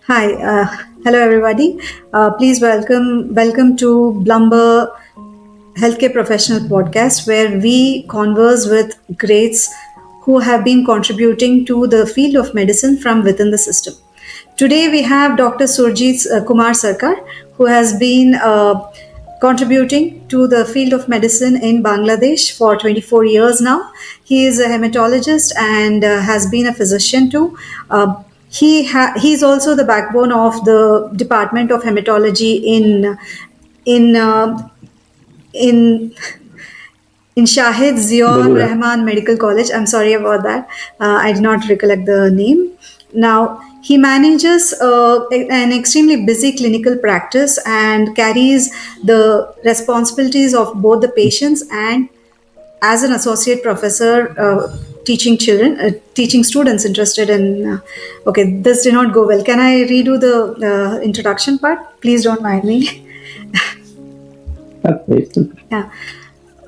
Hi, hello everybody. Please welcome to Blumberr Healthcare Professional Podcast, where we converse with greats who have been contributing to the field of medicine from within the system. Today we have Dr. Surozit Kumar Sarkar, who has been contributing to the field of medicine in Bangladesh for 24 years now. He is a hematologist and has been a physician too. He's also the backbone of the Department of Hematology in uh, in in Shaheed Ziaur Bogura. Rahman Medical College. I'm sorry about that. I did not recollect the name. Now, he manages an extremely busy clinical practice and carries the responsibilities of both the patients and as an associate professor teaching children, teaching students interested in. Okay, this did not go well. Can I redo the introduction part? Please don't mind me. Okay. Yeah.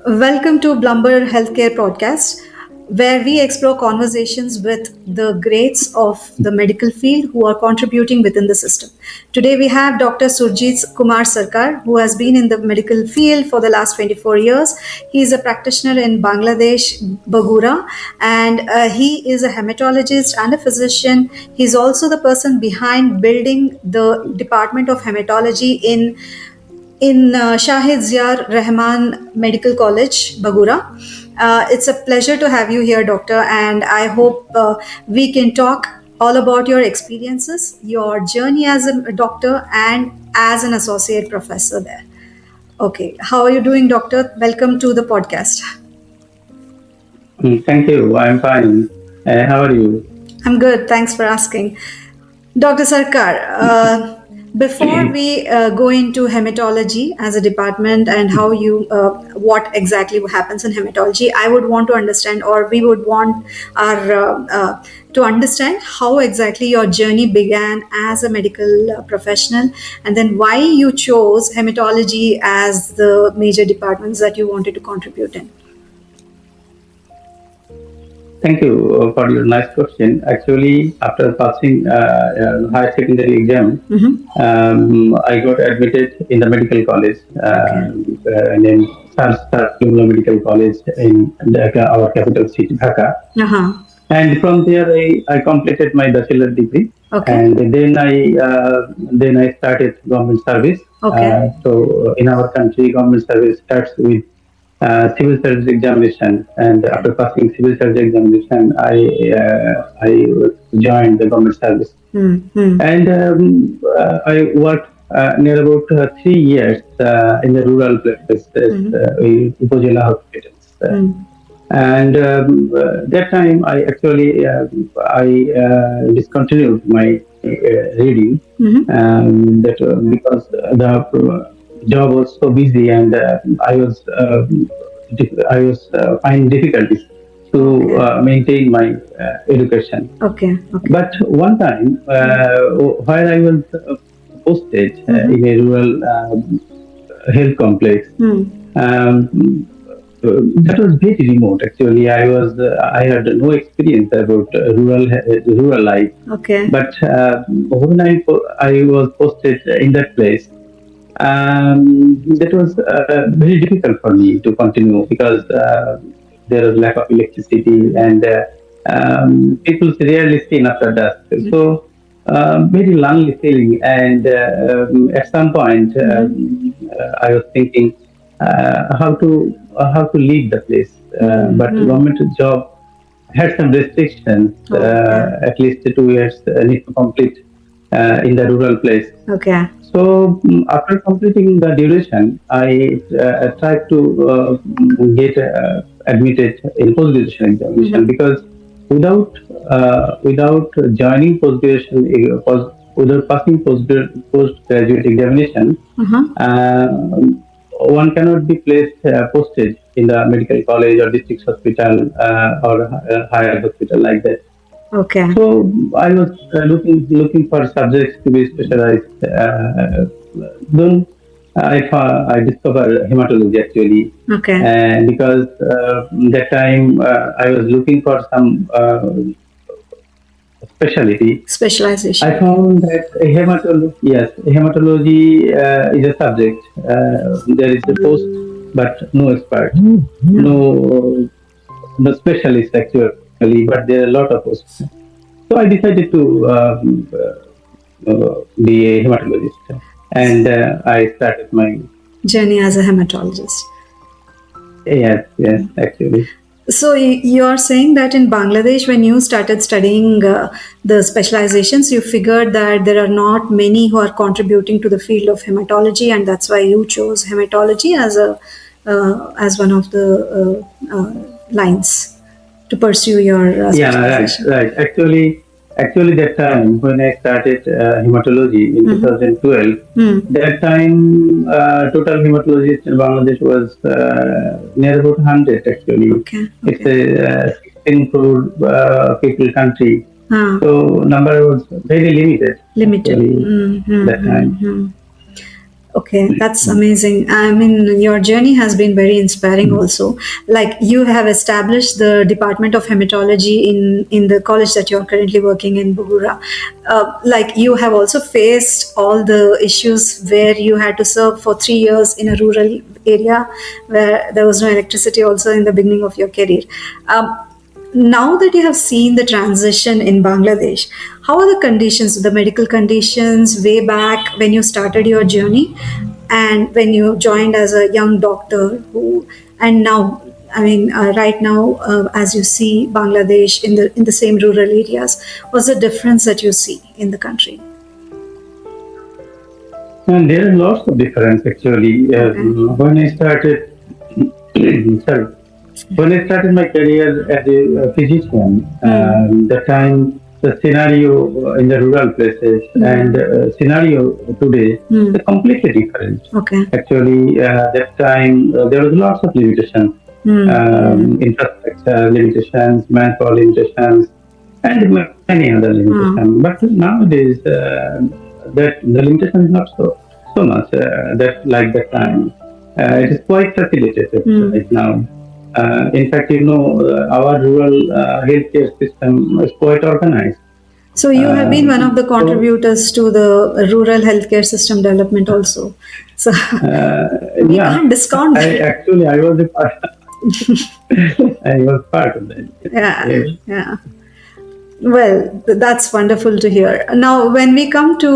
Welcome to Blumberr Healthcare Podcast, where we explore conversations with the greats of the medical field who are contributing within the system. Today we have Dr. Surojit Kumar Sarkar, who has been in the medical field for the last 24 years. He is a practitioner in Bangladesh, Bogura, and he is a hematologist and a physician. He's also the person behind building the Department of Hematology in Shahid Ziar Rahman Medical College, Bogura. It's a pleasure to have you here, Doctor, and I hope we can talk all about your experiences, your journey as a doctor, and as an associate professor there. Okay, how are you doing, Doctor? Welcome to the podcast. Thank you. I'm fine. How are you? I'm good. Thanks for asking. Dr. Sarkar, before we go into hematology as a department and what exactly happens in hematology, I would want to understand, or we would want to understand how exactly your journey began as a medical professional, and then why you chose hematology as the major departments that you wanted to contribute in. Thank you for your nice question. Actually, after passing higher secondary exam, Mm-hmm. I got admitted in the medical college Okay. named Sar Medical College in Dhaka, our capital city, Dhaka. Uh-huh. And from there, I completed my bachelor degree, Okay. and then I started government service. Okay. So in our country, government service starts with civil service examination, and Okay. after passing civil service examination, I joined the government service, Mm-hmm. and I worked near about 3 years in the rural places, in Upazila hospitals. And that time, I discontinued my reading, Mm-hmm. that because the job was so busy, and I was finding difficulties to Okay. maintain my education. Okay. Okay. But one time, while I was posted in Mm-hmm. a rural health complex, Hmm. um, that was very remote. Actually, I had no experience about rural life. Okay. But when I was posted in that place, that was very difficult for me to continue because there was lack of electricity, and people rarely seen after dusk. So very lonely feeling, and at some point Mm-hmm. I was thinking how to leave the place. But Mm-hmm. government job had some restrictions. Okay. At least 2 years need to complete in the rural place. Okay. So after completing the duration, I tried to get admitted in post graduation examination, Mm-hmm. because without joining post graduation, without passing post graduate examination, Uh-huh. uh, one cannot be placed posted in the medical college or district hospital or higher hospital like that. Okay. So I was looking for subjects to be specialized. Then I discovered hematology actually, Okay. and because that time I was looking for some specialty, I Specialization. Okay. found that hematology is a subject. There is a post, but no expert, no no specialist actually, but there are a lot of posts. So I decided to be a hematologist, and I started my Journey as a hematologist. yes, actually. So you are saying that in Bangladesh, when you started studying the specializations, you figured that there are not many who are contributing to the field of hematology, and that's why you chose hematology as one of the lines to pursue your Yeah, right, specialization. right. Actually, that time when I started hematology in Mm-hmm. 2012, Hmm. that time total hematologists in Bangladesh was near about 100. Actually, Okay. it's Okay. a 16 crore people country, Ah, so number was very limited. limited. Actually, that time. Okay, that's amazing. I mean, your journey has been very inspiring also. Like you have established the Department of Hematology in the college that you're currently working in Bogura. Like you have also faced all the issues where you had to serve for 3 years in a rural area where there was no electricity also in the beginning of your career. Now that you have seen the transition in Bangladesh, how are the conditions, the medical conditions way back when you started your journey and when you joined as a young doctor who, and now, I mean, right now, as you see Bangladesh in the same rural areas, what's the difference that you see in the country? And there are lots of difference actually. Okay. When I started, sorry, when I started my career as a physician, Hmm. the time the scenario in the rural places and Hmm. scenario today Hmm. is completely different. Okay. Actually, that time there was lots of limitations, Hmm. Hmm. infrastructure limitations, manpower limitations, and many other limitations. Hmm. But nowadays, that the limitation is not so much that like that time. It is quite facilitated Hmm. right now. In fact, our rural healthcare system is quite organized. So you have been one of the So, contributors to the rural healthcare system development also. So we yeah, can't discount I that. actually I was a part. I was part of that. Yeah, Yeah. yeah. Well, that's wonderful to hear. Now, when we come to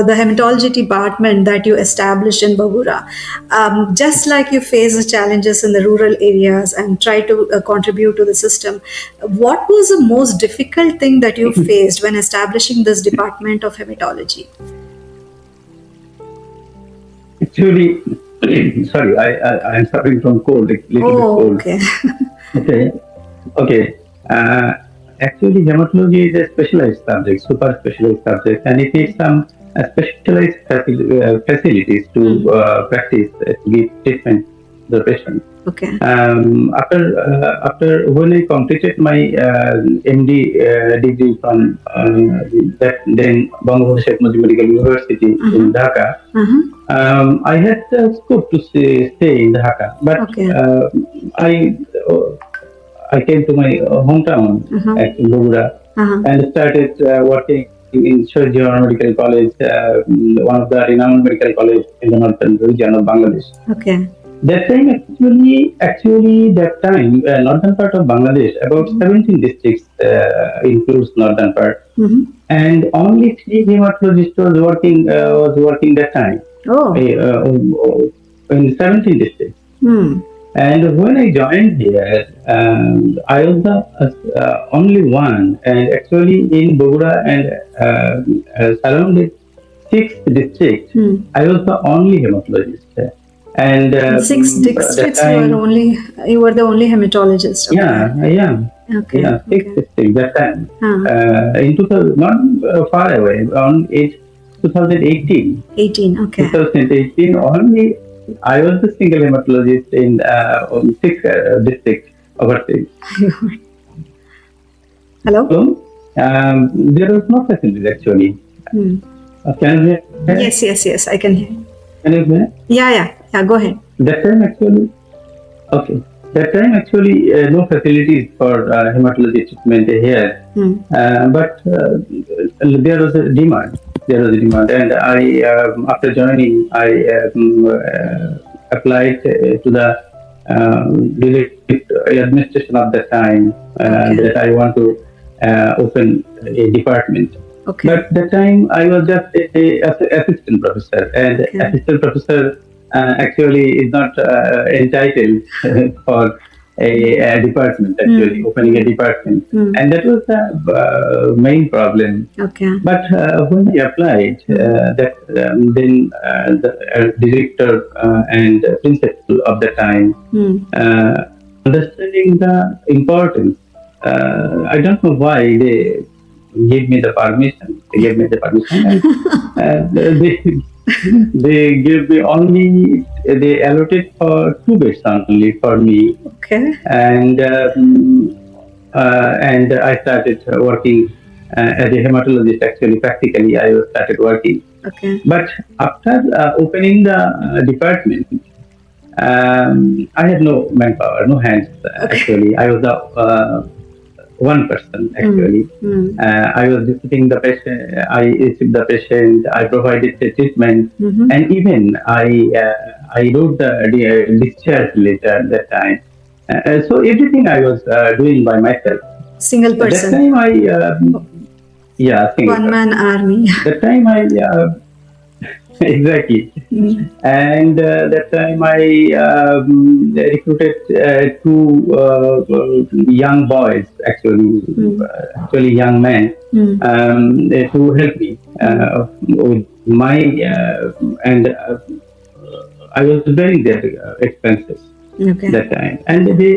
the hematology department that you established in Bogura, just like you face the challenges in the rural areas and try to contribute to the system, what was the most difficult thing that you faced when establishing this department of hematology? Actually, sorry, I'm suffering from cold, a little bit Oh, cold. okay. Okay, okay. Uh, Actually, hematology is a specialized subject, super specialized subject, and it needs some specialized facilities to Hmm. practice, to give treatment to the patient. Okay. After when I completed my MD degree from that then Bangladesh Sheikh Mujib Medical University Uh-huh. in Dhaka, Uh-huh. I had the scope to stay in Dhaka, but Okay. I I came to my hometown Uh-huh. at Bogura Uh-huh. and started working in Shaheed Medical College, one of the renowned medical college in the northern region of Bangladesh. Okay. That time, actually, that time, northern part of Bangladesh, about 17 districts includes northern part, Mm-hmm. and only three hematologists was working that time Oh. in 17 districts. Hmm. And when I joined here, I was the only one, and actually in Bogura and surrounded six districts, Hmm. I was the only hematologist. And In six that districts, time, you were the only hematologist. Okay. yeah, yeah, Okay. yeah, six Okay. districts that time. Huh. In 2000, not far away, around 2018. 18. Okay. 2018 only, I was the single hematologist in on six districts overseas. Hello? So there was no facilities actually. Hmm. Can you hear? Yes, yes, yes. I can hear. Can you hear? Yeah, yeah. Yeah, go ahead. That time actually, okay. That time actually no facilities for hematology treatment here, Hmm. but there was a demand. There was a demand, and I after joining, I applied to the district administration of the time Okay. that I want to open a department. Okay. But that time I was just a assistant professor, and Okay. assistant professor actually is not entitled for a department, actually Hmm. opening a Hmm. department, Hmm. and that was the main problem. Okay. But when I applied, Hmm. then the director and principal of the time, Hmm. understanding the importance, I don't know why they gave me the permission. They gave me the permission, and they they gave me only, they allotted for two beds only for me, Okay. and I started working as a hematologist. Actually, practically, I started working. Okay. But after opening the department, I had no manpower, no hands. Okay. Actually, I was the one person. Hmm. Actually, Hmm. I was visiting the patient. I received the patient. I provided the treatment, Mm-hmm. and even I wrote the discharge letter at that time. So everything I was doing by myself. Single At that person. time, yeah, single One man person. army. That time exactly. Hmm. And that time I recruited two young boys, Hmm. actually young men, Hmm. to help me Hmm. with my, and I was bearing their expenses Okay. that time, and Okay. they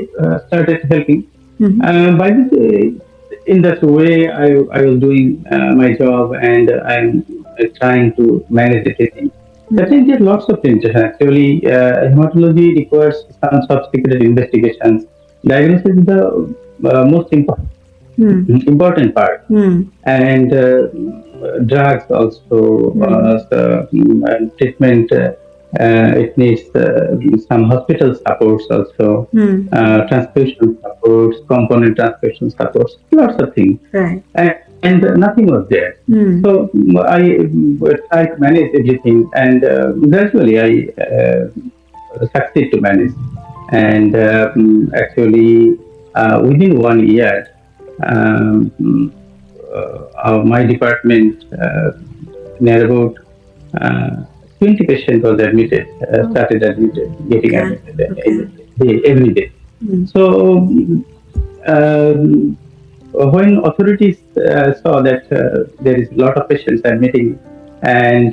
started helping. Hmm. By this, in that way, I was doing my job, and I'm trying to manage everything. I Hmm. think there are lots of things. Actually, hematology requires some sophisticated investigations. Diagnosis is the most Hmm. important part, Hmm. and drugs also, Hmm. and treatment. It needs some hospital supports also, Hmm. Hmm. transfusion supports, component transfusion supports, lots of things, Right. and nothing was there. Hmm. So I tried to manage everything, and gradually I succeed to manage. And actually, within 1 year, um, my department, near about uh, 20 patients was admitted, Oh. started admitted, getting Okay. admitted Okay. every day. Hmm. So when authorities saw that there is a lot of patients admitting, and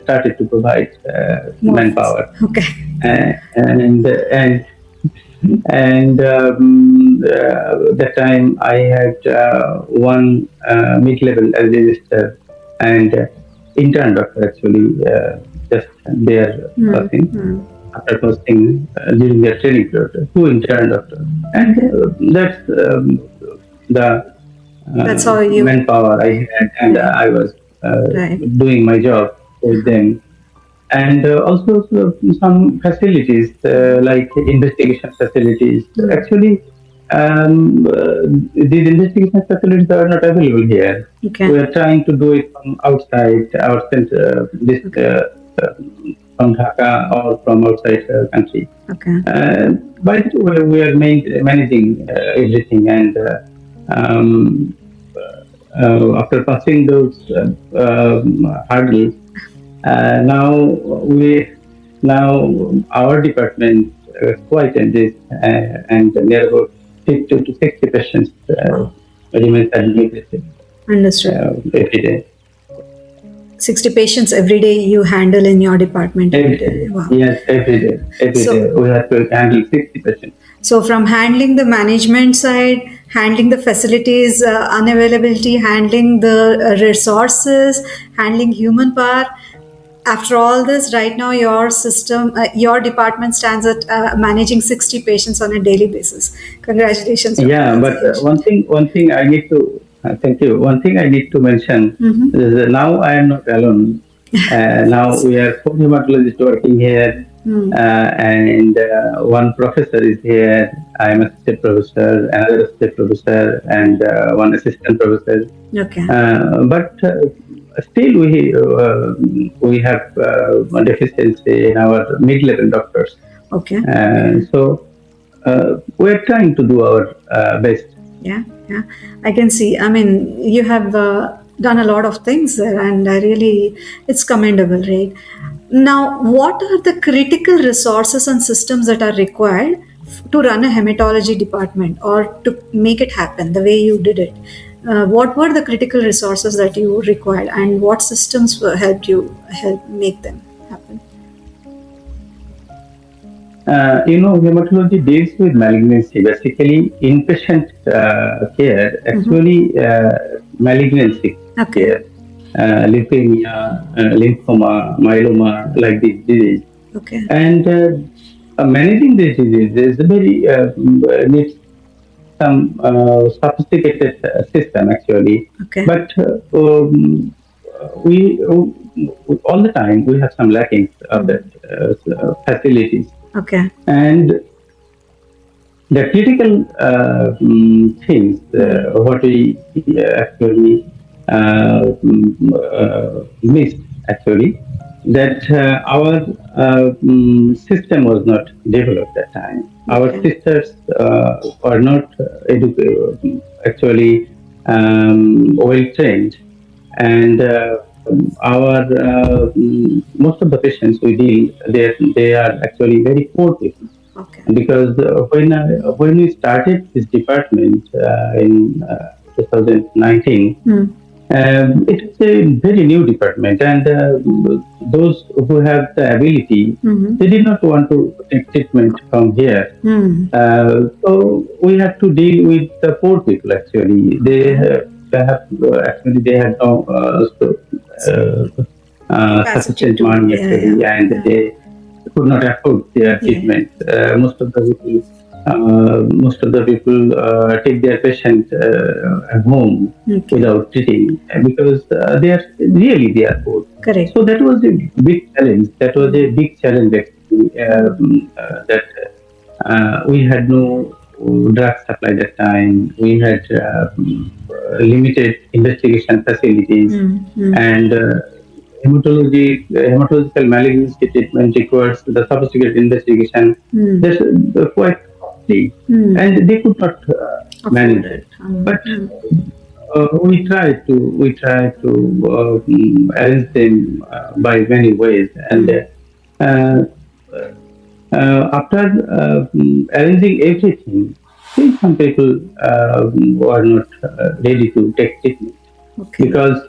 started to provide More things. manpower, Okay. and that time I had one mid-level register and intern doctor, actually, just their Hmm. thing Hmm. after posting during their training period, two intern doctors, and Okay. that's the That's how you. manpower I had, and Right. I was Right. doing my job with them. And also some facilities like investigation facilities. Hmm. Actually, these investigation facilities are not available here. Okay. We are trying to do it from outside our center, Okay. from Dhaka or from outside country. Okay. By the way, we are managing everything, and um, after passing those hurdles, now we now our department quite enriched, and near about 50 to 60 patients Wow. remain admitted Understood. every day. 60 patients every day you handle in your department every Every day. day, Wow. yes, every day, every day So, we have to handle 60 patients. so from handling the management side, handling the facilities unavailability, handling the resources, handling human power, after all this, right now your system, your department stands at managing 60 patients on a daily basis. Congratulations, Dr. Yeah, but Zaheed. one thing I need to thank you. One thing I need to mention Mm-hmm. is that now I am not alone. Now we are four hematologists working here, and one professor is here. I am assistant professor, another assistant professor, and one assistant professor. Okay. But still, we have a deficiency in our mid-level doctors. Okay. Okay. So we're trying to do our best. Yeah, yeah, I can see. I mean, you have done a lot of things there, and I really, it's commendable, right? Now, what are the critical resources and systems that are required to run a hematology department or to make it happen the way you did it? What were the critical resources that you required, and what systems helped you help make them happen? Hematology deals with malignancy. Basically, inpatient care, actually, malignancy Okay, care, leukemia, lymphoma, myeloma, like this disease. okay, And managing this disease is very needs some sophisticated system actually. okay, But we all the time we have some lackings of that facilities. okay. And the critical things, what we actually missed, actually, that our system was not developed that time. Our Okay. sisters are not actually well trained, and our most of the patients we deal, they are actually very poor people Okay. because when we started this department in 2019, Hmm. it is a very new department, and those who have the ability, Mm-hmm. they did not want to take treatment from here. Hmm. So we had to deal with the poor people. Actually, Okay. they had no Capacity sufficient to, money yeah, yeah, actually, and yeah, they could not afford their yeah. treatment. Most of the people take their patient at home Okay. without treating because they are poor. Correct. So that was a big challenge. That was a big challenge actually. That we had no drug supply that time. We had limited investigation facilities, Hmm. Hmm. and hematological malignancy treatment requires the sophisticated investigation. Hmm. That's quite costly, Hmm. and they could not Afford manage it. it. But Hmm. we try to arrange them by many ways, and Hmm. uh, after arranging everything, still some people were not ready to take treatment Okay. because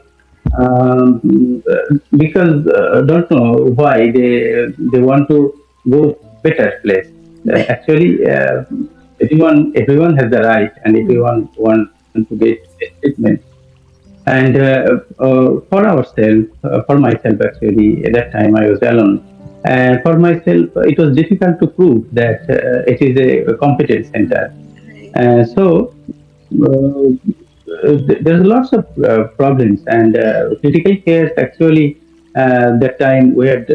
don't know why they want to go better place. Actually, everyone has the right, and Hmm. everyone wants to get treatment. And for ourselves, for myself, actually, at that time I was alone. And for myself, it was difficult to prove that it is a competent center. Right. So there's lots of problems, and critical care actually that time we had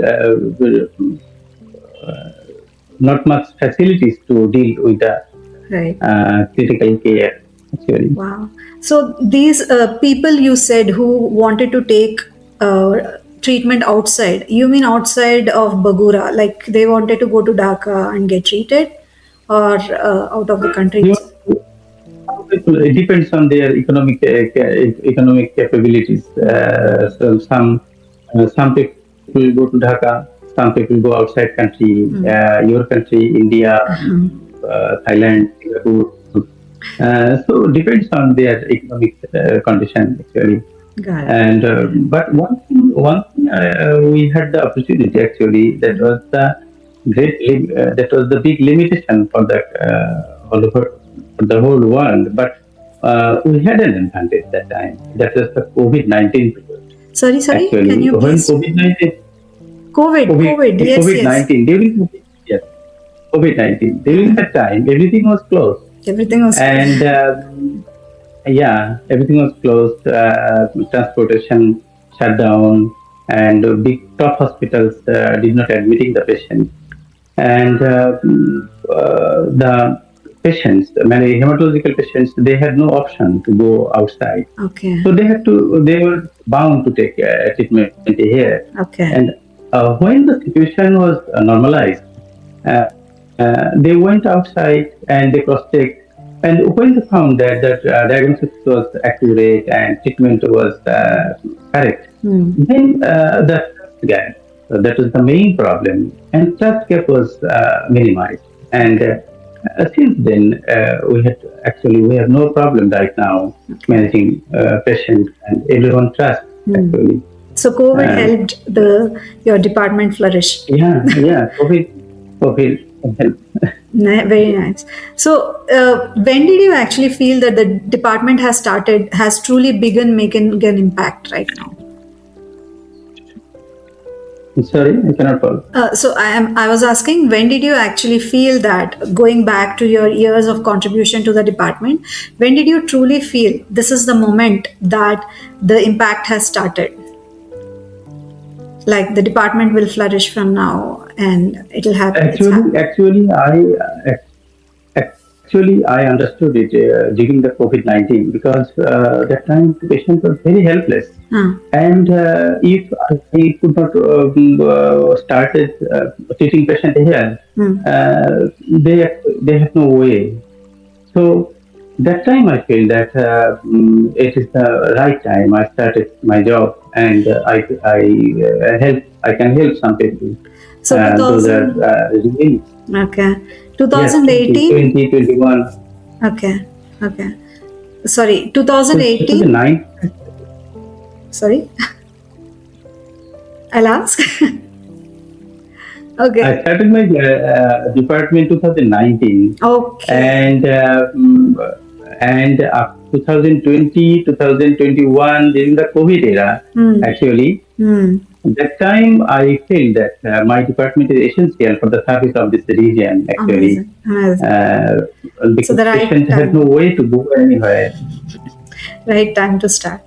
not much facilities to deal with the Right. critical care actually. Wow. So these people you said who wanted to take treatment outside, you mean outside of Bogura, like they wanted to go to Dhaka and get treated, or out of the country You itself? know, some people, it depends on their economic capabilities. Some people go to Dhaka, some people go outside country, your country, India, Thailand, Singapore. So depends on their economic condition actually. Got it. And but one thing we had the opportunity actually, that was the big limitation for the whole world. But we had an advantage that time. That was the COVID-19 period. Sorry. Can Actually, you when please? COVID. Yes, yes. COVID-19 yes, COVID-19 during Uh, that time everything was closed, everything was. and yeah, everything was closed. Transportation shut down, and big top hospitals did not admitting the patient. and the patients, many hematological patients, they had no option to go outside. Okay. So they were bound to take treatment here. And Okay. when the situation was normalized, they went outside and they cross-checked. And when they found that diagnosis was accurate and treatment was correct, Hmm. then the trust gap, that was the main problem, and trust gap was minimized. And Okay. since then, we have no problem right now Okay. managing patient, and everyone trusts Hmm. actually. So COVID Uh, helped your department flourish. yeah, COVID help. Very nice. So, when did you actually feel that the department has truly begun making an impact right now? Sorry, I cannot follow. I was asking, when did you actually feel that, going back to your years of contribution to the department, when did you truly feel this is the moment that the impact has started? Like the department will flourish from now and it'll have it's Actually, happened. actually, Actually, I understood it during the COVID-19 because that time the patient was very helpless. Huh. And if I could not started treating patient here, Hmm. they have no way. So that time I feel that it is the right time. I started my job and I can help some people So do their 2000. release. Okay. Yes, 2018. 2021. Okay. Okay. Sorry, So 2018. 2009, Sorry, I'll ask. I Okay. started my department 2019, Okay. and up 2020, 2021 during the COVID era, Hmm. actually, Hmm. that time I feel that my department is essential for the service of this region, actually, Amazing. Amazing. uh, So because the right patient has no time. way to go anywhere. Right time to start.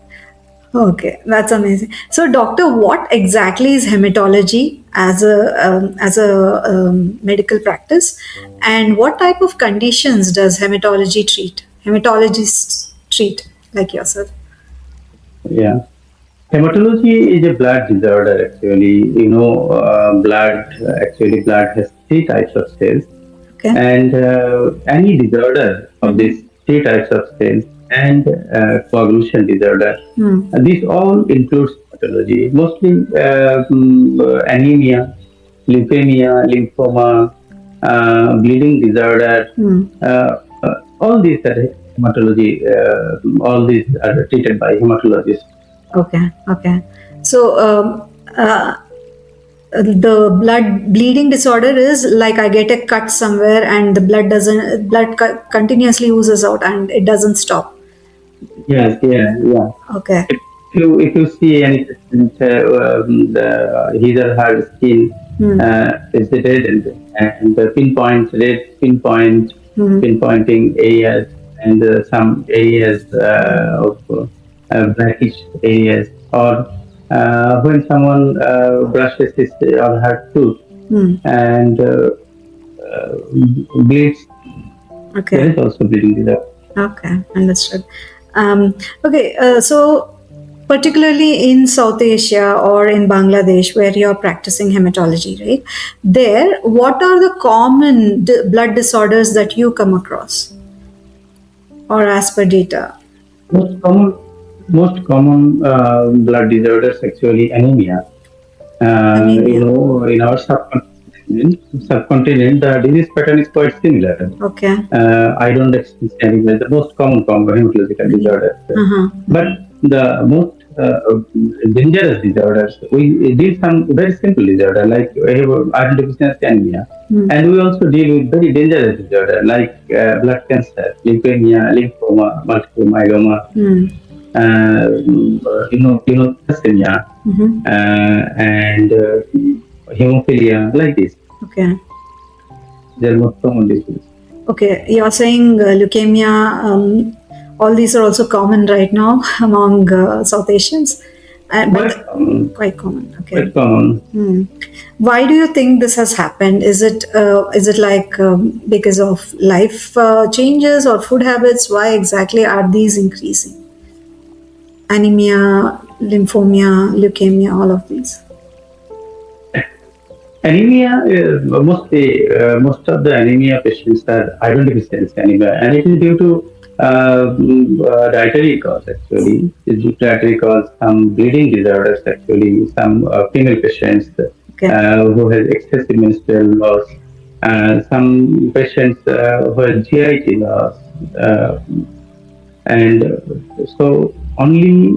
Okay, that's amazing. So, doctor, what exactly is hematology as a medical practice, and what type of conditions does hematology treat? Hematologists treat like yourself. Yeah. Hematology is a blood disorder actually. Blood has three types of cells, Okay. and any disorder of Mm-hmm. these three types of cells and coagulation disorder. Hmm. This all includes hematology, mostly anemia, leukemia, lymphoma, bleeding disorder. Hmm. All these are hematology. All these are treated by hematologists. Okay. Okay. So, the blood bleeding disorder is like I get a cut somewhere and the continuously oozes out and it doesn't stop. Yes, yeah, yeah. Okay. If you see any patient, his or her skin Hmm. is reddened and the Hmm. pinpointing areas and some areas of blackish areas, or when someone brushes his or her tooth Hmm. and bleeds, there Okay. is also bleeding disorder. Okay. Understood. Okay. So, particularly in South Asia or in Bangladesh, where you're practicing hematology, right? There, what are the common blood disorders that you come across, or as per data? Most common, most common blood disorders actually anemia. Anemia. In our subcontinent, the disease pattern is quite similar. Okay. I don't understand the most common form of hematological Anemia. disorders, Uh-huh. but the most dangerous disorders, we deal some very simple disorder like we have iron deficiency anemia, Hmm. and we also deal with very dangerous disorder like blood cancer, leukemia, lymphoma, multiple myeloma, Hmm. thalassemia, Mm-hmm. and hemophilia, like this. Okay. They are most common diseases. Okay. You're saying leukemia. All these are also common right now among South Asians. But Quite common. quite common. Okay. Quite common. Hmm. Why do you think this has happened? Is it like because of life changes or food habits? Why exactly are these increasing? Anemia, lymphoma, leukemia, all of these. Anemia is mostly most of the anemia patients are iron deficiency anemia, and it is due to dietary cause actually. It's due to dietary cause, some bleeding disorders actually, some female patients Okay. who has excessive menstrual loss, some patients who have GIT loss, uh, and so only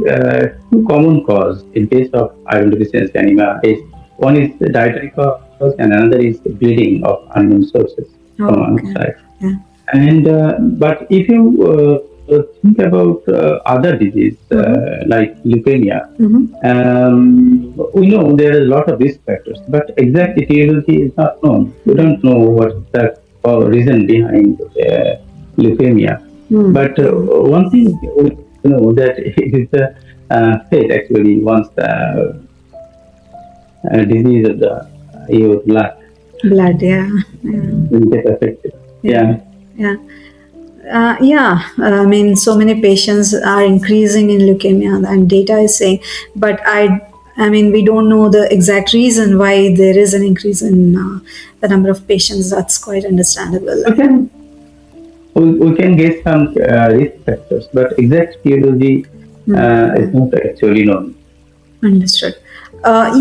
two common cause in case of iron deficiency anemia is one is the dietary cause and another is bleeding of unknown sources from Oh, okay. outside. Yeah. And but if you think about other disease Mm-hmm. like leukemia, Mm-hmm. we know there are a lot of risk factors, but exact etiology is not known. We don't know what's the reason behind leukemia. But Mm-hmm. one thing we know that it is the fate actually once the disease of the your blood Blood. Yeah. Yeah. will get affected. Yeah. Yeah. Yeah. Yeah, I mean, so many patients are increasing in leukemia, and data is saying, but I mean, we don't know the exact reason why there is an increase in the number of patients. That's quite understandable. We can we can get some risk factors, but exact etiology is not actually known. Understood.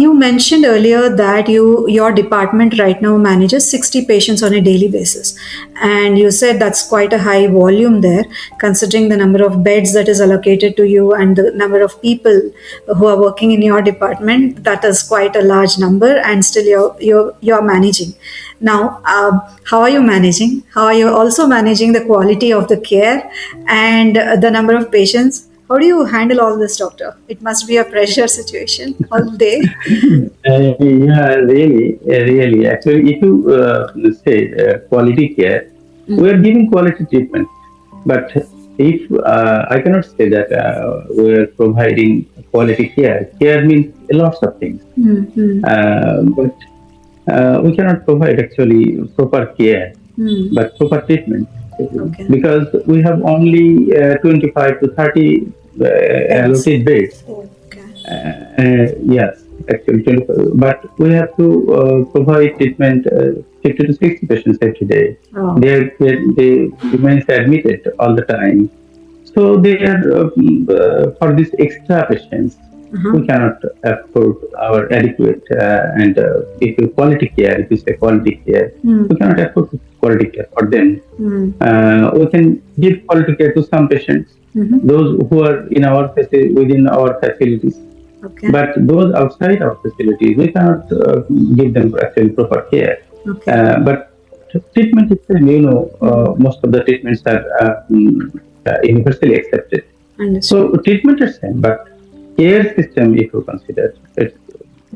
You mentioned earlier that your department right now manages 60 patients on a daily basis, and you said that's quite a high volume there, considering the number of beds that is allocated to you and the number of people who are working in your department. That is quite a large number, and still you're managing. Now, how are you managing? How are you also managing the quality of the care and the number of patients? How do you handle all this, doctor? It must be a pressure situation all day. Yeah, really. Actually, if you say quality care, we are giving quality treatment. But if I cannot say that we are providing quality care, care means lots of things. Mm-hmm. But we cannot provide actually proper care, Mm. but proper treatment Okay. because we have only 25 to 30 Beds. allocated beds. Okay. Yes, actually 25. But we have to provide treatment 50 to 60 patients every day. Oh. They remain admitted all the time. So they are for these extra patients, Uh-huh. we cannot afford our adequate and if you quality care. If you say quality care, we Mm. cannot afford quality care for them. Mm. We can give quality care to some patients, Mm-hmm. those who are in our within our facilities. Okay. But those outside our facilities, we cannot give them actually proper care. Okay. But treatment is same, most of the treatments are universally accepted. Understood. So treatment is same, but care system, if you consider it,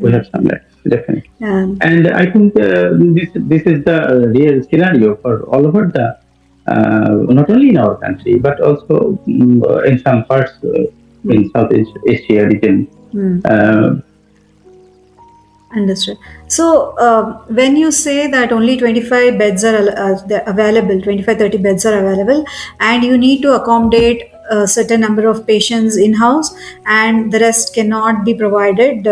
we have some lacks definitely. Um, And I think this is the real scenario for all over the not only in our country but also in some parts in Southeast Asia region. mm. Uh, Understood. So, when you say that only 25 beds are available, 25-30 beds are available, and you need to accommodate a certain number of patients in house, and the rest cannot be provided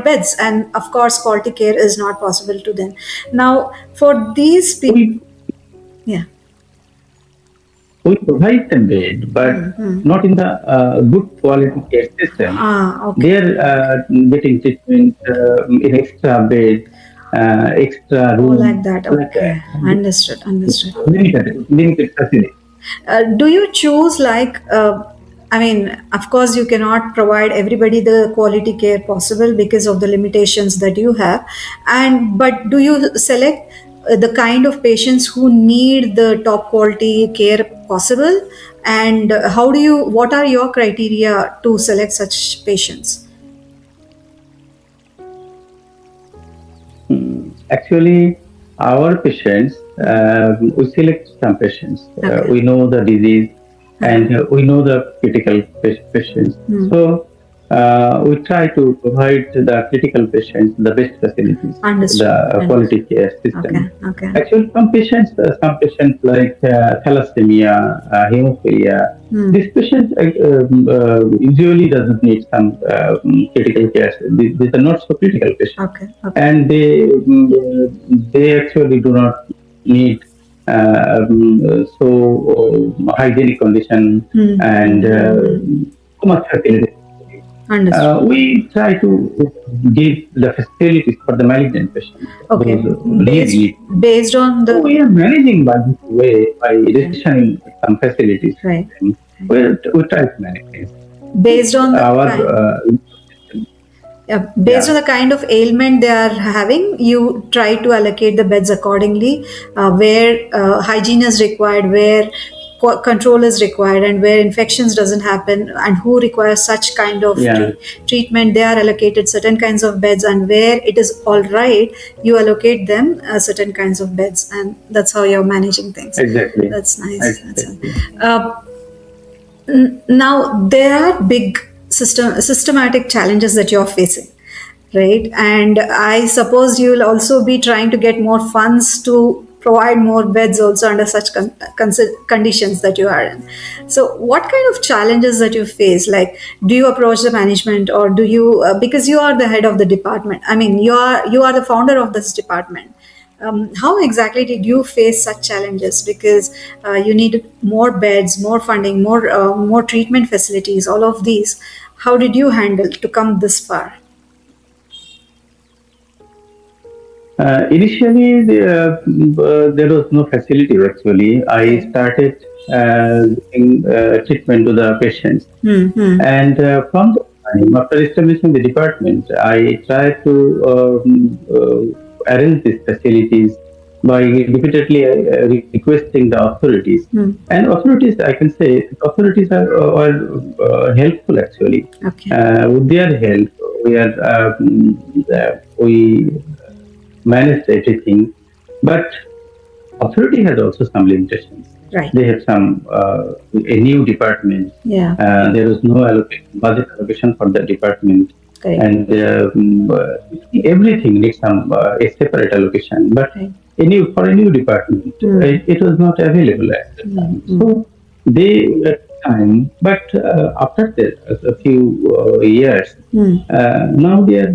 beds, and of course, quality care is not possible to them. Now, for these people, we yeah. we provide them bed, but not in the good quality care system. Ah, okay. They are getting treatment in extra bed, extra Oh, like room, that. like that. Okay. Understood. Understood. Limited facility. Do you choose like I mean, of course you cannot provide everybody the quality care possible because of the limitations that you have, and but do you select the kind of patients who need the top quality care possible, and how do you, what are your criteria to select such patients? Actually, our patients, we select some patients. Okay. We know the disease Uh-huh. and we know the critical patients. So we try to provide the critical patients the best facilities, the Understood. quality care Okay. system. Okay. Actually, some patients like thalassemia, hemophilia, Hmm. this patient usually doesn't need some critical care. These are not so critical patients, Okay. Okay. and they actually do not need hygienic condition Hmm. Hmm. and Hmm. Hmm. too much facility. Understood. We try to give the facilities for the malignant patients, those Okay. who really Based need. based on So we the are managing by this way, by okay. restricting some facilities for Right. them. We try to manage. Based on the Our kind. system. Yeah, based on Yeah, the kind of ailment they are having, you try to allocate the beds accordingly, where hygiene is required, where control is required, and where infections doesn't happen, and who requires such kind of yeah, treatment. They are allocated certain kinds of beds, and where it is all right, you allocate them certain kinds of beds, and that's how you're managing things. exactly, That's nice. That's nice. exactly. Uh, Now there are big systematic challenges that you're facing, right? And I suppose you'll also be trying to get more funds to provide more beds also under such conditions that you are in. So what kind of challenges that you face? Like, do you approach the management, or do you because you are the head of the department, I mean, you are the founder of this department. How exactly did you face such challenges? Because you needed more beds, more funding, more treatment facilities, all of these. How did you handle to come this far? Initially, there was no facilities actually. I Okay. started giving treatment to the patients. Hmm. And from the time, after establishing the department, I tried to arrange these facilities by repeatedly requesting the authorities. Hmm. And authorities, I can say, authorities are helpful actually. Okay. With their help, we managed everything. But authority has also some limitations. Right. They have some a new department. Yeah. Yeah. There is no budget allocation for the department, Correct. and everything needs some a separate allocation. But Right. for a new department, Hmm. it was not available at the Hmm. time. Hmm. So they at the time, but after that, a few years, Hmm. now they are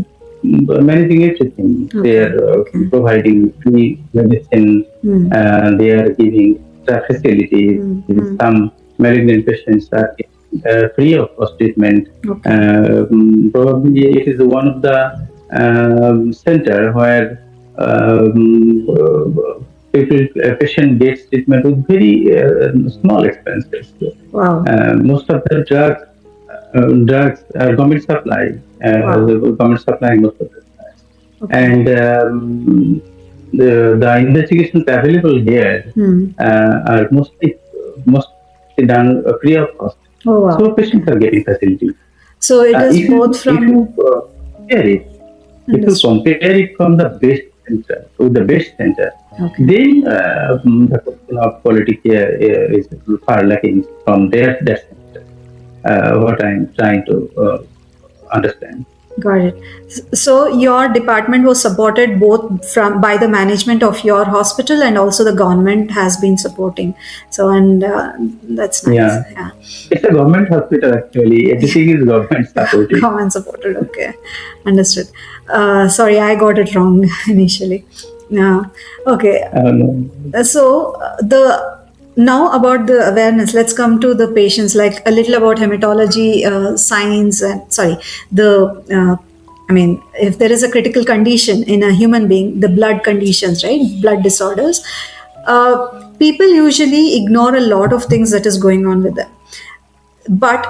managing everything. They Okay. are Okay. providing free medicine. Hmm. They are giving extra facilities. Hmm. Some Hmm. malignant patients are getting free of cost treatment. Okay. Probably it is one of the center where patient gets treatment with very small expenses. Wow. Most of the drugs are government supply. Wow. The government supplying most of the drugs, Okay. and the investigations available here Hmm. are mostly done free of cost. Oh So wow. patients Okay. are getting facilities. So it is both If you from compare it, if you industry. compare it from the best center to the best center, Okay. then the question of quality care is far lacking from that center. What I'm trying to understand. Got it. So your department was supported both from by the management of your hospital, and also the government has been supporting. So and that's nice. Yeah, Yeah. it's a government hospital actually. Everything is government supported. Government supported. Okay, understood. Sorry, I got it wrong initially. Yeah. Okay. No. So the now about the awareness, let's come to the patients, like a little about hematology science, and sorry, the I mean, if there is a critical condition in a human being, the blood conditions, right, blood disorders, people usually ignore a lot of things that is going on with them. But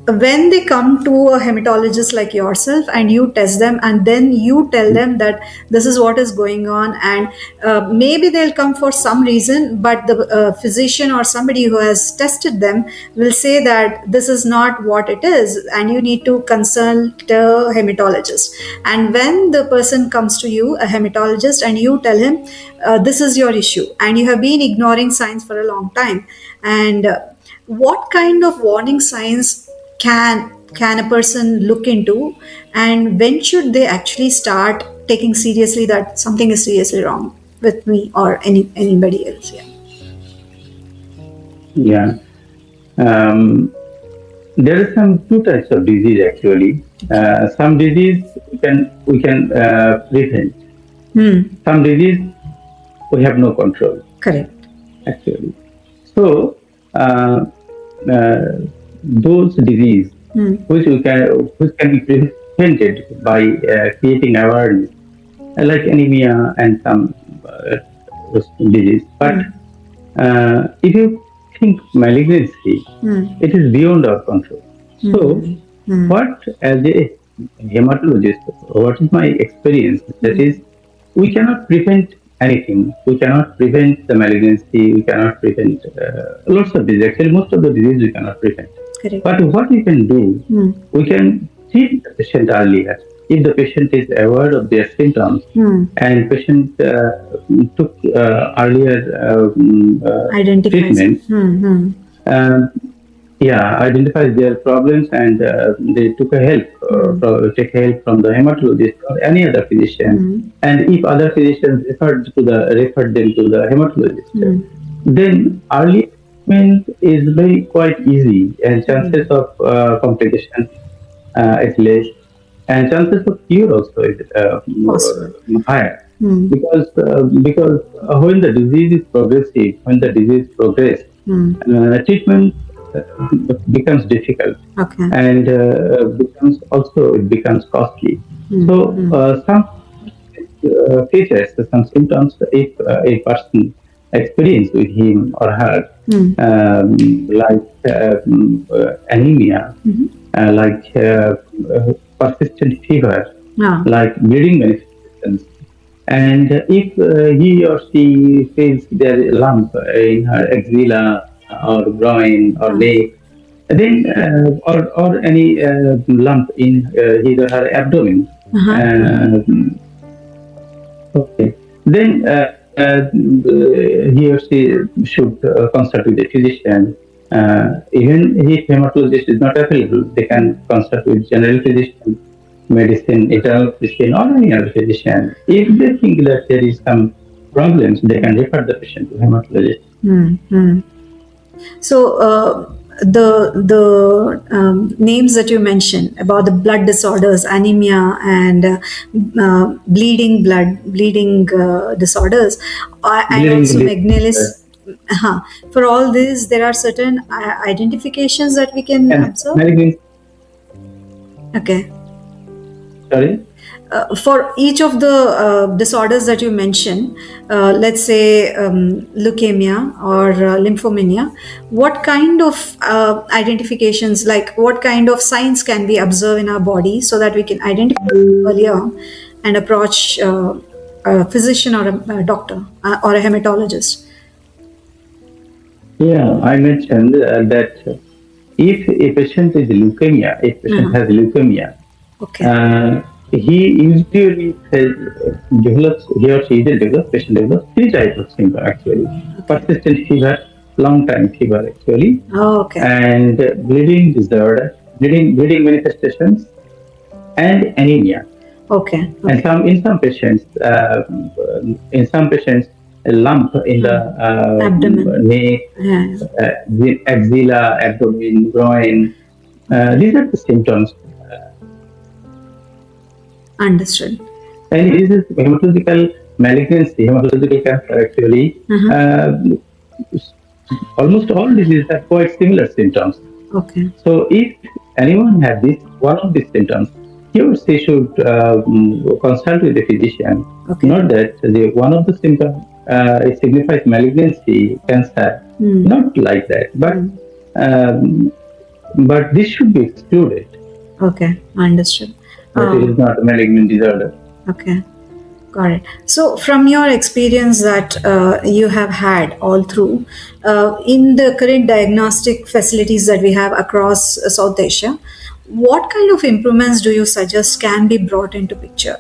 when they come to a hematologist like yourself, and you test them, and then you tell them that this is what is going on, and maybe they'll come for some reason, but the physician or somebody who has tested them will say that this is not what it is, and you need to consult a hematologist. And when the person comes to you, a hematologist, and you tell him this is your issue, and you have been ignoring science for a long time, and what kind of warning signs can can a person look into, and when should they actually start taking seriously that something is seriously wrong with me or anybody else? Yeah. Yeah. Um, there are some two types of disease actually. Okay. Some disease we can prevent. Hmm. Some disease we have no control Correct. actually. So uh, uh, those disease Hmm. which can be prevented by creating awareness, like anemia and some disease. But Hmm. if you think malignancy, Hmm. it is beyond our control. So, Hmm. Hmm. what as a hematologist, what is my experience? That Hmm. is, we cannot prevent anything. We cannot prevent the malignancy. We cannot prevent lots of disease. Actually, most of the disease we cannot prevent. Correct. But what we can do, Hmm. we can treat the patient earlier. If the patient is aware of their symptoms Hmm. and patient took earlier Identifies. treatment, Hmm. Hmm. um, yeah, identifies their problems and they took a help, Hmm. take help from the hematologist or any other physician. Hmm. And if other physicians referred them to the hematologist, Hmm. then early treatment is very quite easy, and Hmm. chances of complication is less, and chances of cure also is Possible. higher. Hmm. Because when the disease is progressive, when the disease progress, Hmm. treatment becomes difficult, Okay. and becomes also it becomes costly. Hmm. So Hmm. some features, some symptoms, if a person experience with him or her, Hmm. like anemia, Hmm. like persistent fever, Ah. like bleeding manifestations, and if he or she feels there is a lump in her axilla or groin or neck, Ah. then or any lump in his or her abdomen, Uh-huh. uh, okay, then he or she should consult with a physician. Even if hematologist is not available, they can consult with general physician, medicine, internal physician, or any other physician. If they think that there is some problems, they can refer the patient to hematologist. Hmm. Hmm. So the names that you mentioned about the blood disorders, anemia and bleeding disorders, and Bleeding, also uh, McNeilis. For all this, there are certain identifications that we can and observe. malignancy. Okay. Sorry. For each of the disorders that you mentioned, let's say leukemia or lymphomania, what kind of identifications, like what kind of signs can we observe in our body so that we can identify earlier and approach a physician or a doctor or a hematologist? Yeah, I mentioned that if a patient is leukemia, if patient Uh-huh. has leukemia, Okay. he usually develops, he or she will develop, patient develops three types of symptoms actually. Okay. Persistent fever, long time fever actually, Oh, okay. and bleeding disorder, bleeding manifestations, and anemia. Okay. And Okay. in some patients, a lump in the Abdomen. neck, Yeah. the axilla, abdomen, groin. Okay. These are the symptoms. Understood. And this is hematological malignancy, hematological cancer actually. Uh-huh. Uh, Almost all diseases have quite similar symptoms. Okay. So if anyone has this one of these symptoms, he or she should consult with a physician. Okay. Not that the one of the symptoms it signifies malignancy, cancer. Hmm. Not like that, Hmm. um, but this should be excluded. Okay, understood. That it is not a malignant disorder. Okay, got it. So, from your experience that you have had all through in the current diagnostic facilities that we have across South Asia, what kind of improvements do you suggest can be brought into picture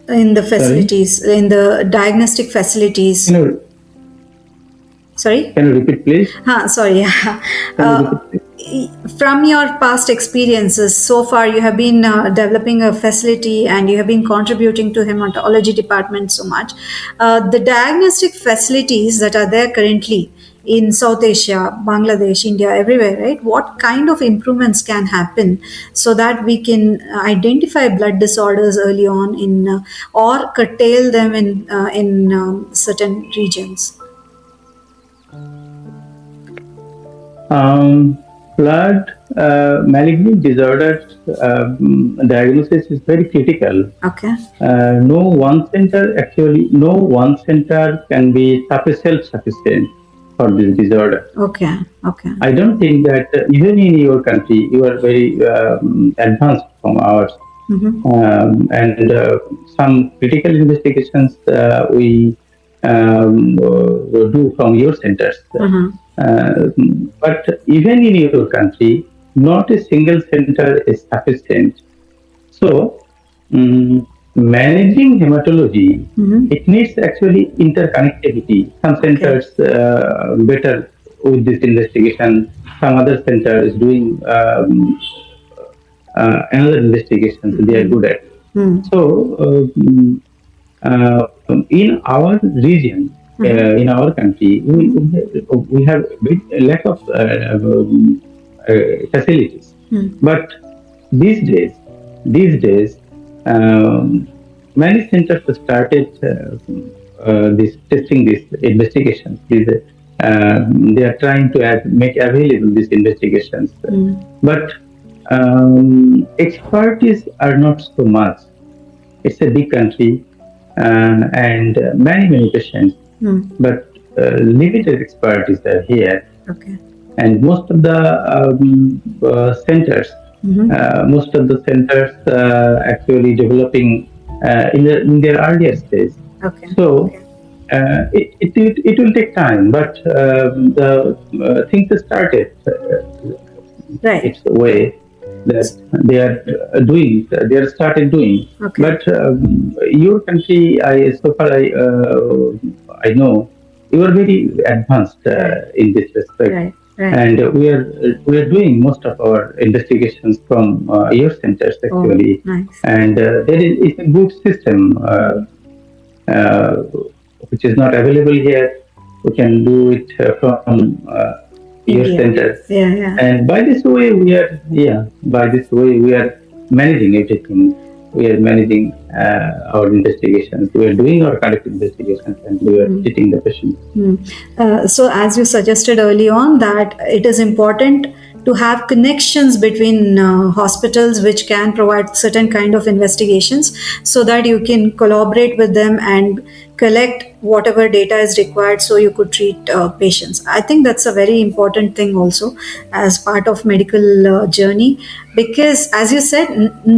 in the Sorry, facilities, in the diagnostic you facilities? know, Sorry. Can you repeat, please? Sorry. Yeah. Can you repeat, please? From your past experiences so far, you have been developing a facility and you have been contributing to hematology department so much. The diagnostic facilities that are there currently in South Asia, Bangladesh, India, everywhere, right? What kind of improvements can happen so that we can identify blood disorders early on in or curtail them in certain regions? Blood malignant disorders diagnosis is very critical. Okay. No one center can be self-sufficient for this disorder. Okay. Okay. I don't think that even in your country you are very advanced from ours, Mm-hmm. and some critical investigations we do from your centers. Uh-huh. Uh, but even in your country, not a single center is sufficient. So, managing hematology, Mm-hmm. it needs actually interconnectivity. Some Okay. centers better with this investigation. Some other center is doing another investigations they are good at. Mm. So, in our region, Mm-hmm. in our country, Mm-hmm. we have a big lack of facilities. Mm. But these days, these days, um, many centers have started this testing this investigations. They are trying to make available these investigations, Mm. but expertise are not so much. It's a big country and many patients, Mm. but limited expertise are here. Okay. And Mm-hmm. most of the centers actually developing in their earlier stage. Okay. So Okay. it will take time, but the things started. Right. It's the way that they are doing. They are started doing. Okay. But your country, so far I know, you are very advanced Right. in this respect, Right. Right. and we are doing most of our investigations from your centers Oh, actually, nice. and there is it's a good system uh, which is not available here. We can do it from your India. center, Yeah. Yeah. and by this way, by this way, we are managing everything. We are managing our investigations. We are doing our conduct investigations, and we are Mm. treating the patients. Hmm. So, as you suggested early on, that it is important to have connections between hospitals which can provide certain kind of investigations, so that you can collaborate with them and collect whatever data is required, so you could treat patients. I think that's a very important thing also as part of medical journey, because as you said,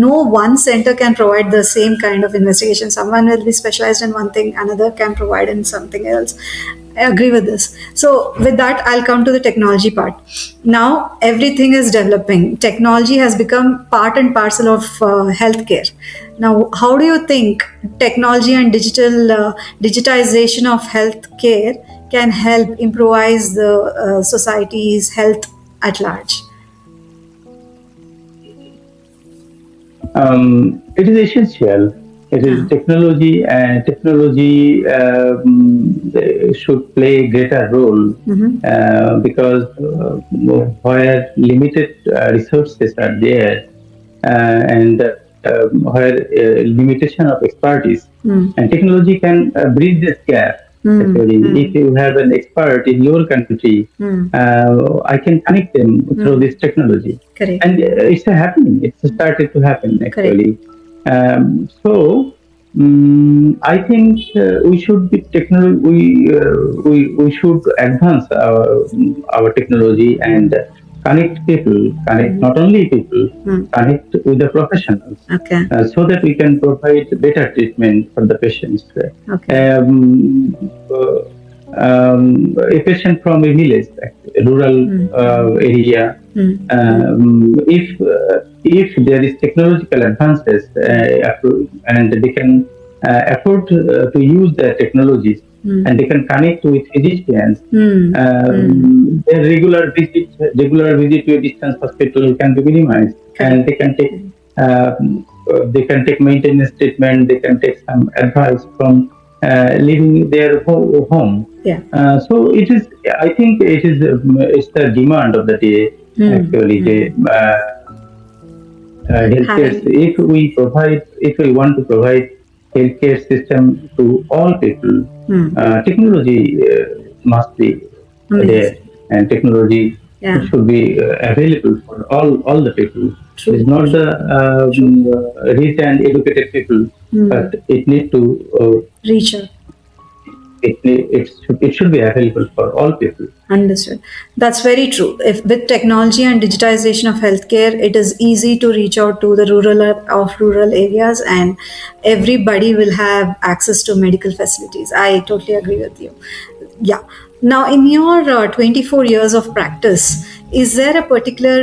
no one center can provide the same kind of investigation. Someone will be specialized in one thing, another can provide in something else. I agree with this. So, with that, I'll come to the technology part. Now, everything is developing. Technology has become part and parcel of healthcare. Now, how do you think technology and digitization of healthcare can help improvise the society's health at large? It is essential. It is Yeah. technology, and technology should play a greater role Mm-hmm. because where limited resources are there, and where limitation of expertise, Mm. and technology can bridge this gap. Mm. Actually, if Mm. you have an expert in your country, Mm. I can connect them through Mm. this technology, Correct. and it's happening. It's started to happen Correct. actually. I think we should be technology. We should advance our technology and connect people, connect Mm-hmm. not only people, Mm. connect with the professionals, Okay. so that we can provide better treatment for the patients. Okay. A patient from a village, a rural Mm. Mm. area, Mm. Mm. if there is technological advances and they can afford to use the technologies, and they can connect with physicians. Hmm. Hmm. Their regular visit to a distance hospital can be minimized, and Correct. they can take maintenance treatment. They can take some advice from living their home. Yeah. So it is. I think it's the demand of the day. Hmm. Actually, the Hmm. healthcare. Having. If we want to provide healthcare system to all people, Hmm. technology must be there, Amazing. and technology Yeah. should be available for all the people. It is True. not the True. rich and educated people, Hmm. but it need to Reach out. it should be available for all people. Understood. That's very true. If with technology and digitization of healthcare, it is easy to reach out to the rural areas, and everybody will have access to medical facilities. I totally agree with you. Yeah. Now, in your 24 years of practice, is there a particular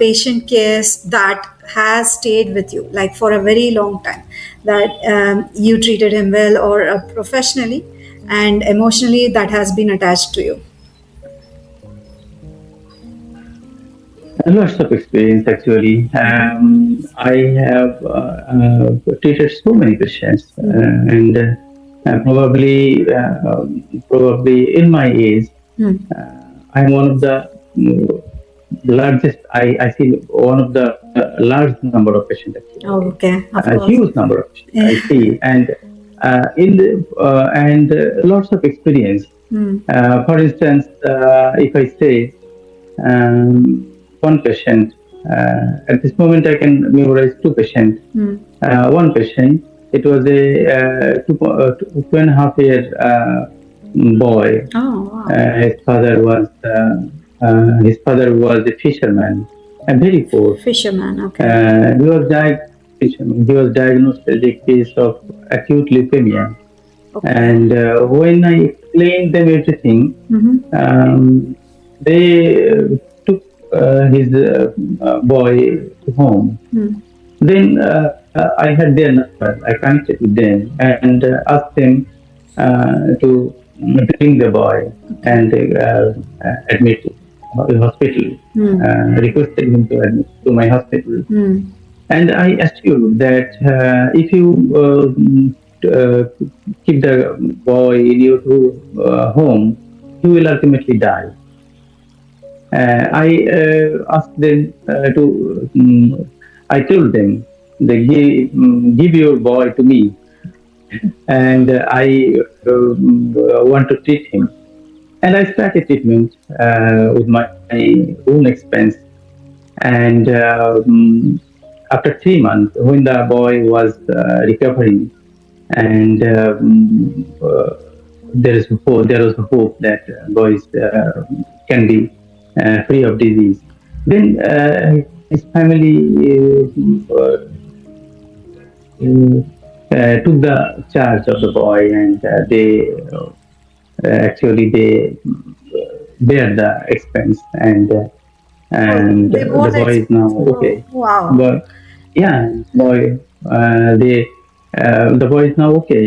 patient case that has stayed with you, like for a very long time, that you treated him well, or professionally and emotionally that has been attached to you? Lots of experience actually. I have treated so many patients, and probably in my age, Hmm. I'm one of the largest. I see one of the large number of patients actually. Oh, okay, of A course. huge number of patients Yeah. I see, and lots of experience. Hmm. For instance, if I say one patient. At this moment, I can memorize two patients. Hmm. One patient, it was a 2.5 year boy. Oh, wow. His father was a fisherman and very poor. Fisherman. Okay. He was diagnosed with a case of acute leukemia. Okay. And when I explained them everything, Mm-hmm. um, they took his boy to home. Hmm. Then I had their number. I connected with them and asked them to bring the boy Okay. and admit to the hospital. Hmm. Requested him to admit to my hospital. Hmm. And I assured that if you keep the boy in your home, he will ultimately die. I asked them I told them, give your boy to me, and I want to treat him. And I started treatment with my own expense. And after 3 months, when the boy was recovering, and there was hope that boys can be free of disease. Then his family took the charge of the boy, and they bear the expense, Oh, and they bore the the boy is now Oh, okay. wow. But yeah, the boy is now okay.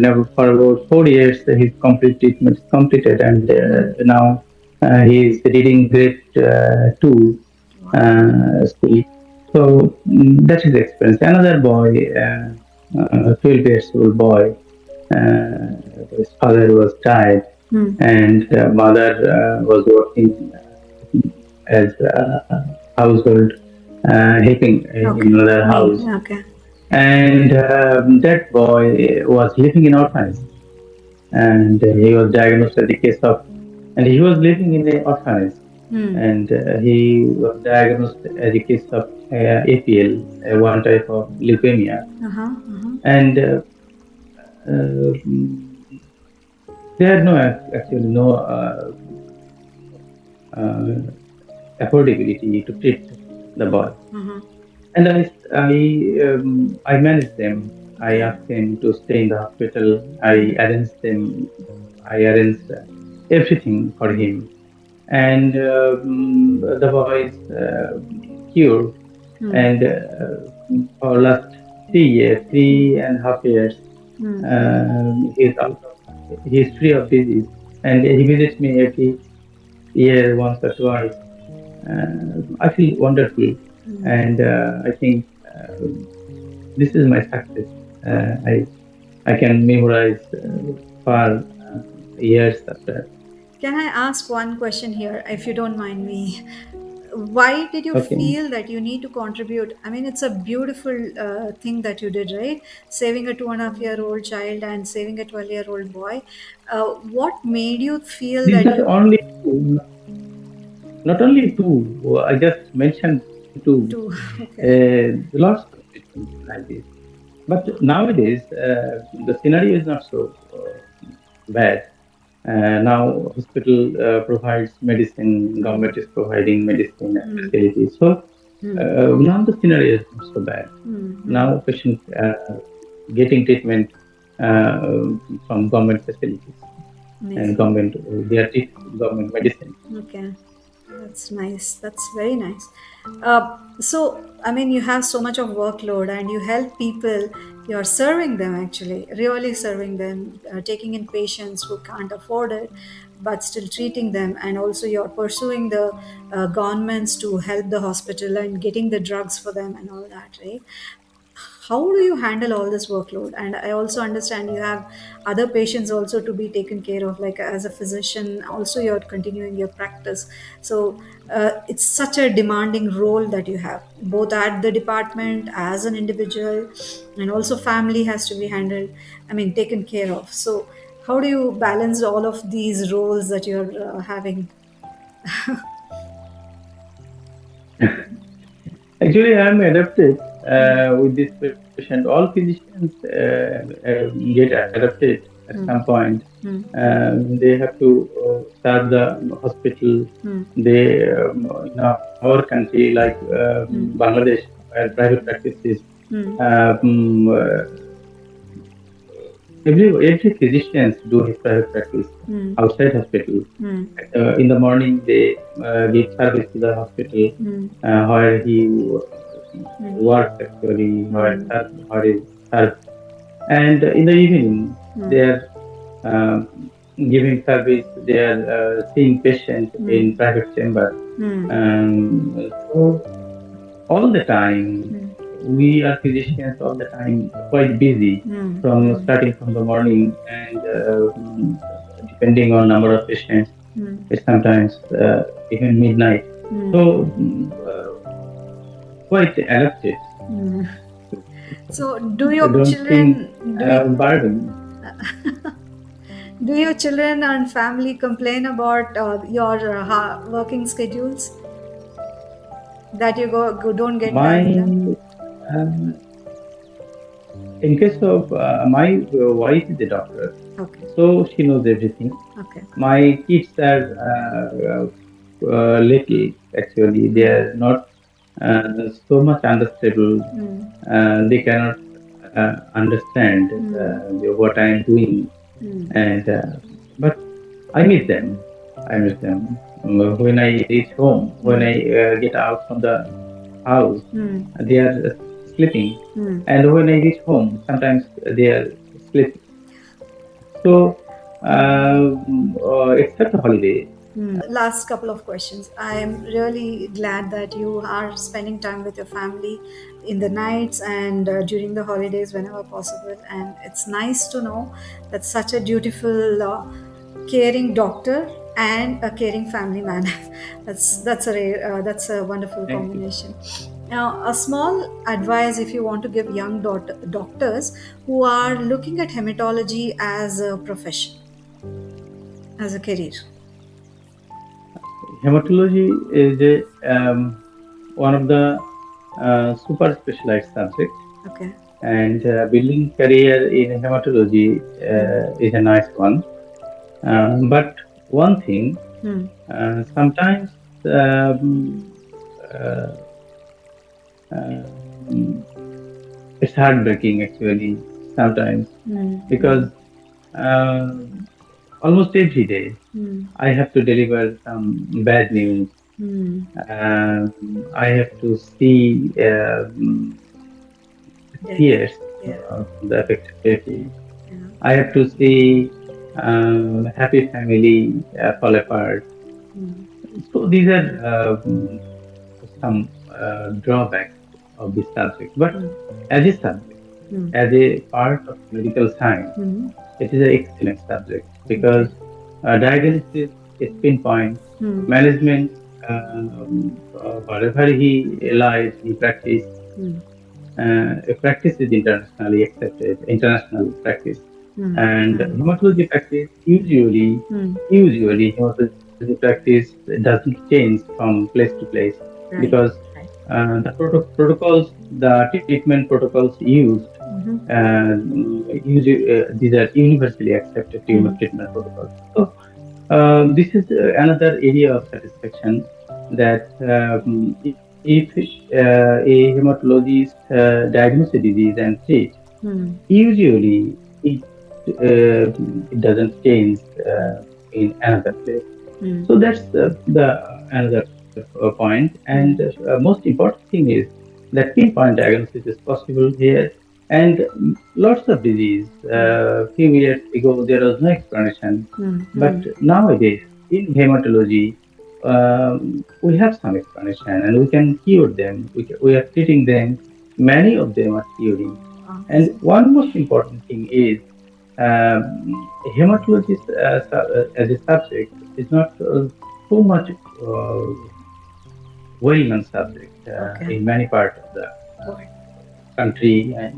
Never for about 4 years, his complete treatment is completed, and Hmm. now he is reading grade two Wow. school. So that is the experience. Another boy, 12 years old boy, his father was died, Hmm. and mother was working as household helping in Okay. another Me. house. Okay. And that boy was living in orphanage, and he was living in an orphanage, Hmm. and he was diagnosed as a case of APL, one type of leukemia, Uh-huh. Uh-huh. and uh, there had actually no uh, affordability to treat the boy. Uh-huh. And I managed them. I Okay. asked them to stay in the hospital. I arranged everything for him. And the boy is cured. Hmm. And for last 3 years, 3.5 years, Hmm. he's out. history of disease, and he visits me every year, once or twice. I feel wonderful, and I think this is my success. I can memorize for years after. Can I ask one question here, if you don't mind me? Why did you Okay. feel that you need to contribute? I mean, it's a beautiful thing that you did, right? Saving a 2.5-year-old child and saving a 12-year-old boy. What made you feel These that are you only two, not only two. I just mentioned two. do? Okay. Lots of situations like this. But nowadays, the scenario is not so bad. Now, hospital provides medicine, Hmm. government is providing medicine and Hmm. facilities. So Hmm. now the scenario is not so bad. Hmm. Hmm. Now, patient getting treatment uh, from government facilities and Amazing. government, they are treated with government medicine. Okay, that's nice. That's very nice. So, I mean, you have so much of workload and you help people. You're serving them actually, really serving them, taking in patients who can't afford it, but still treating them. And also, you're pursuing the governments to help the hospital and getting the drugs for them and all that, right? How do you handle all this workload? And I also understand you have other patients also to be taken care of, like as a physician also you're continuing your practice. So it's such a demanding role that you have, both at the department as an individual, and also family has to be handled, I mean taken care of. So how do you balance all of these roles that you're having? Actually, I am adapted with this patient. All physicians get adapted at some point. Hmm. Hmm. They have to serve the hospital. Hmm. They in our country, like Hmm. Bangladesh, where private practice is Hmm. every physicians do his private practice Hmm. outside hospital. Hmm. In the morning, they give service to the hospital Hmm. where he Hmm. works actually, Hmm. where he serves. And in the evening, they Hmm. are giving service. They are seeing patient Hmm. in private chamber. Hmm. So all the time, Hmm. we are physicians all the time quite busy Hmm. from Hmm. starting from the morning and depending on number of patients, Hmm. it's sometimes even midnight. Hmm. So quite adapted. Hmm. So, do I your don't think children do you, burden. do your children and family complain about your working schedules that you don't get My time with them? in case of my wife is a doctor, Okay. so she knows everything. Okay. My kids are little actually. They Hmm. are not so much understandable. Hmm. They cannot understand Hmm. what I am doing, Hmm. and but I miss them. I miss them. When I reach home, when Hmm. I get out from the house, Hmm. they are sleeping, Hmm. and when I reach home, sometimes they are sleeping. So, except holiday. Last couple of questions. I am really glad that you are spending time with your family in the nights and during the holidays whenever possible. And it's nice to know that such a dutiful, caring doctor and a caring family man. That's a wonderful Thank you. combination. Now, a small advice if you want to give young doctors who are looking at hematology as a profession, as a career. Hematology is one of the super specialized subject, Okay. and building career in hematology is a nice one. But one thing, Hmm. sometimes um, uh, um, it's heartbreaking actually sometimes Hmm. because uh, almost every day Hmm. I have to deliver some bad news. Hmm. I have to see Death. tears Yeah. from the affected people. Yeah. I have to see. happy family fall apart. mm, So these are some drawbacks of this subject. But mm, as a subject, mm, as a part of medical science, mm. it is an excellent subject Okay. because diagnosis is pinpoint, Mm, management, wherever he lies, he practice. mm, A practice is internationally accepted, international practice. mm, And mm, hematology practice mm. usually hematology practice doesn't change from place to place Right. because Right. protocols, the treatment protocols used, Mm-hmm. these are universally accepted Mm, treatment protocols. So this is another area of satisfaction that if a hematologist diagnose a disease and treat, mm, usually it doesn't change in another place. mm, So that's the another point. And most important thing is that pinpoint diagnosis is possible here. And lots of disease. mm, Few years ago, there was no explanation, mm, but mm. nowadays in hematology, we have some explanation, and we can cure them. We are treating them. Many of them are curing. And Amazing. one most important thing is hematology as a subject is not so much well-known subject Okay. in many parts of the Good. country, and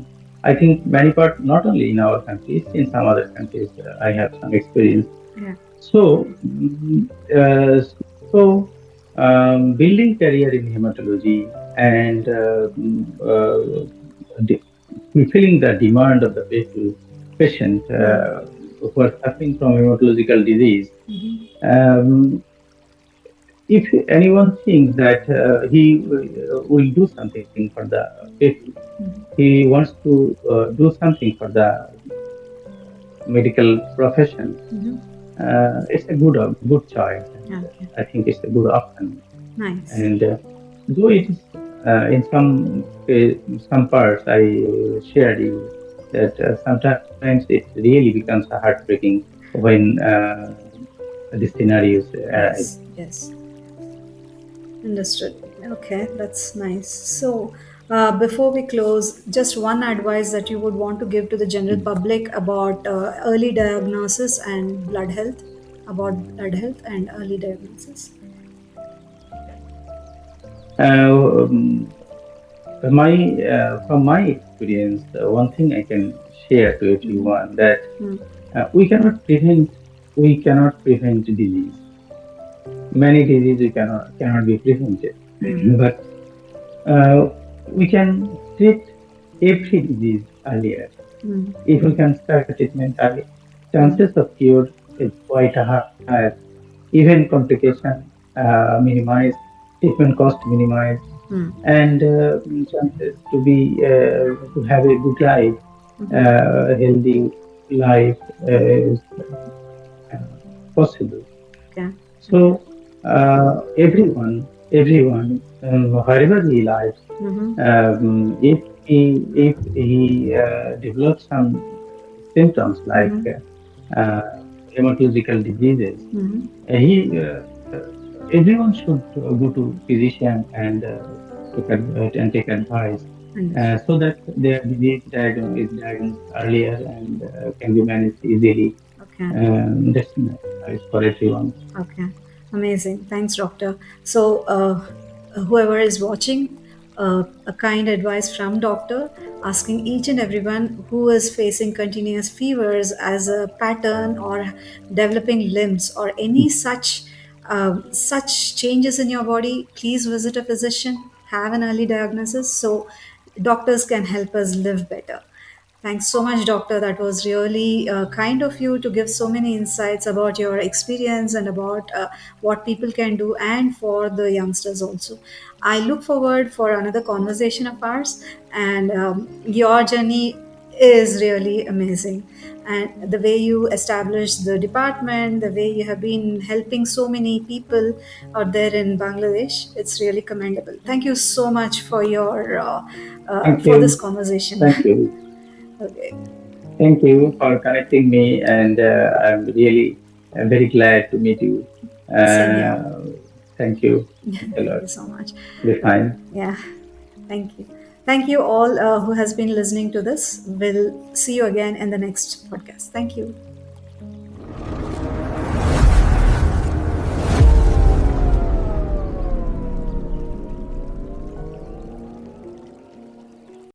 I think many part not only in our countries, in some other countries, I have some experience. Yeah. So, building career in hematology and de- fulfilling the demand of the patient Mm, who are suffering from hematological disease. mm-hmm. Um, if anyone thinks that he will do something for the people, Mm-hmm. he wants to do something for the medical profession, Mm-hmm. it's a good choice, and Okay. I think it's a good option. Nice. And though it is in some parts, I shared you that sometimes it really becomes heartbreaking when the scenarios arise. Yes. Yes. Understood. Okay, that's nice. So, before we close, just one advice that you would want to give to the general public about early diagnosis and blood health and early diagnosis. Um, from my experience, one thing I can share to everyone that Hmm. we cannot prevent disease. Many diseases cannot be prevented, Hmm. but we can treat every disease earlier. Hmm. If we Hmm. can start treatment early, Hmm. chances of cure is quite higher. Even complication minimized, treatment cost minimized, Hmm. and chances to have a good life, Hmm. healthy life is possible. Okay. Okay. So everyone, wherever he lives, Mm-hmm. if he develops some symptoms like Mm-hmm. uh, hematological diseases, Mm-hmm. he everyone should go to physician and take advice Understood. so that their disease is diagnosed earlier and can be managed easily. Okay. That's my advice for everyone. Okay, amazing. Thanks, doctor. So, whoever is watching, a kind advice from doctor asking each and everyone who is facing continuous fevers as a pattern or developing limbs or any such changes in your body, please visit a physician, have an early diagnosis so doctors can help us live better. Thanks so much, Doctor. That was really kind of you to give so many insights about your experience and about what people can do and for the youngsters also. I look forward for another conversation of ours, and your journey is really amazing. And the way you established the department, the way you have been helping so many people out there in Bangladesh, it's really commendable. Thank you so much for your Thank for this you. conversation. Thank you. Okay. Thank you for connecting me, and I'm really very glad to meet you. Same here. Thank you. Thanks a Thank lot. you so much. Be fine. Yeah, thank you. Thank you all who has been listening to this. We'll see you again in the next podcast. Thank you.